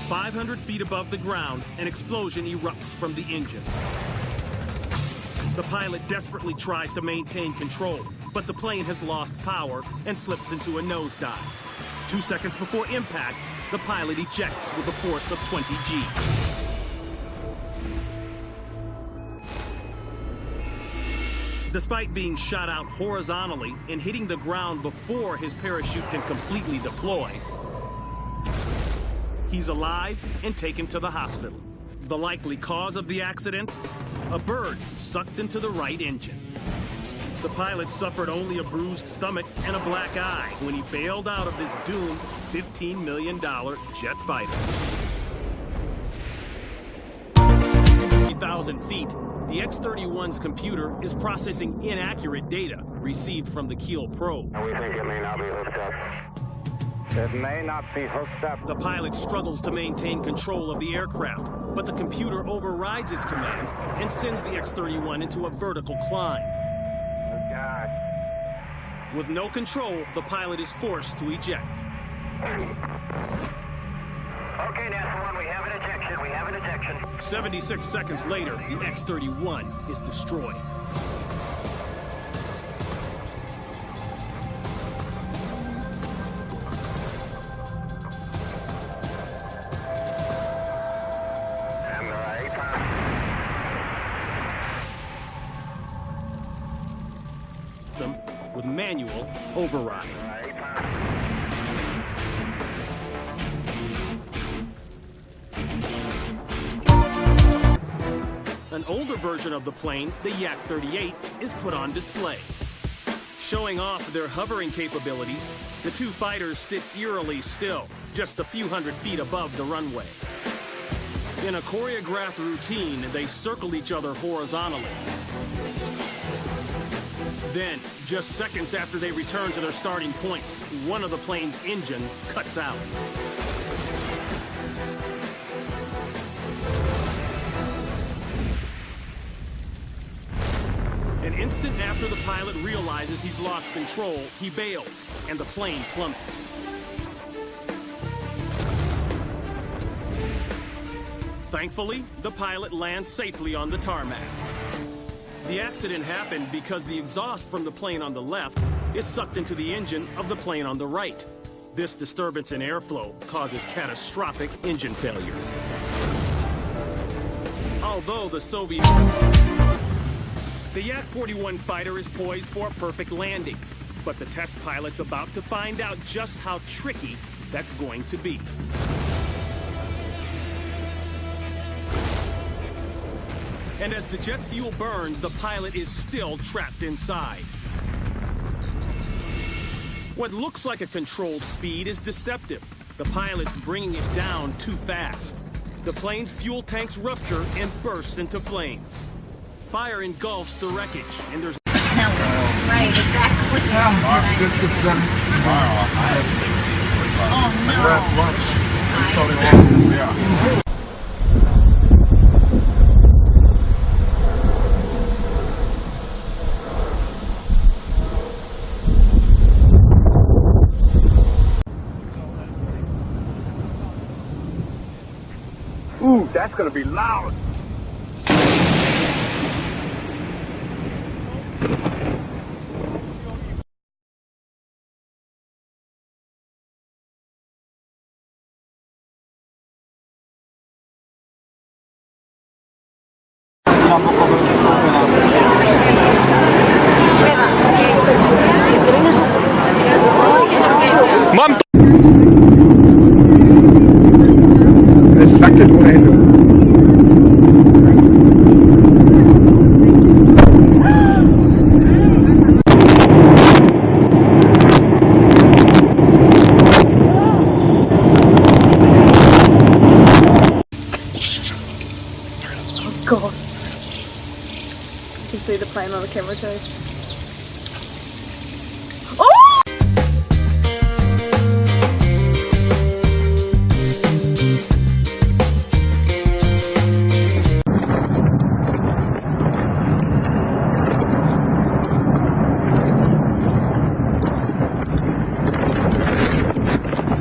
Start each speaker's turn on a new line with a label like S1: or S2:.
S1: 500 feet above the ground, an explosion erupts from the engine. The pilot desperately tries to maintain control, but the plane has lost power and slips into a nosedive. 2 seconds before impact, the pilot ejects with a force of 20 G. Despite being shot out horizontally and hitting the ground before his parachute can completely deploy, he's alive and taken to the hospital. The likely cause of the accident? A bird sucked into the right engine. The pilot suffered only a bruised stomach and a black eye when he bailed out of this doomed $15 million jet fighter. 3,000 feet, the X-31's computer is processing inaccurate data received from the Keel probe.
S2: We think it may not be hooked up. It may not be hooked up.
S1: The pilot struggles to maintain control of the aircraft, but the computer overrides his commands and sends the X-31 into a vertical climb.
S2: Oh, God.
S1: With no control, the pilot is forced to eject.
S2: Okay, NASA 1, we have an ejection. We have an ejection.
S1: 76 seconds later, the X-31 is destroyed.
S2: And right.
S1: Them with manual override. An older version of the plane, the Yak-38, is put on display. Showing off their hovering capabilities, the two fighters sit eerily still, just a few hundred feet above the runway. In a choreographed routine, they circle each other horizontally. Then, just seconds after they return to their starting points, one of the plane's engines cuts out. An instant after the pilot realizes he's lost control, he bails, and the plane plummets. Thankfully, the pilot lands safely on the tarmac. The accident happened because the exhaust from the plane on the left is sucked into the engine of the plane on the right. This disturbance in airflow causes catastrophic engine failure. Although the Yak-41 fighter is poised for a perfect landing, but the test pilot's about to find out just how tricky that's going to be. And as the jet fuel burns, the pilot is still trapped inside. What looks like a controlled speed is deceptive. The pilot's bringing it down too fast. The plane's fuel tanks rupture and burst into flames. Fire engulfs the wreckage, and there's...
S3: Right, exactly.
S2: Ooh, that's gonna be loud.
S1: Mom!
S3: God. You can see the plane on the camera too.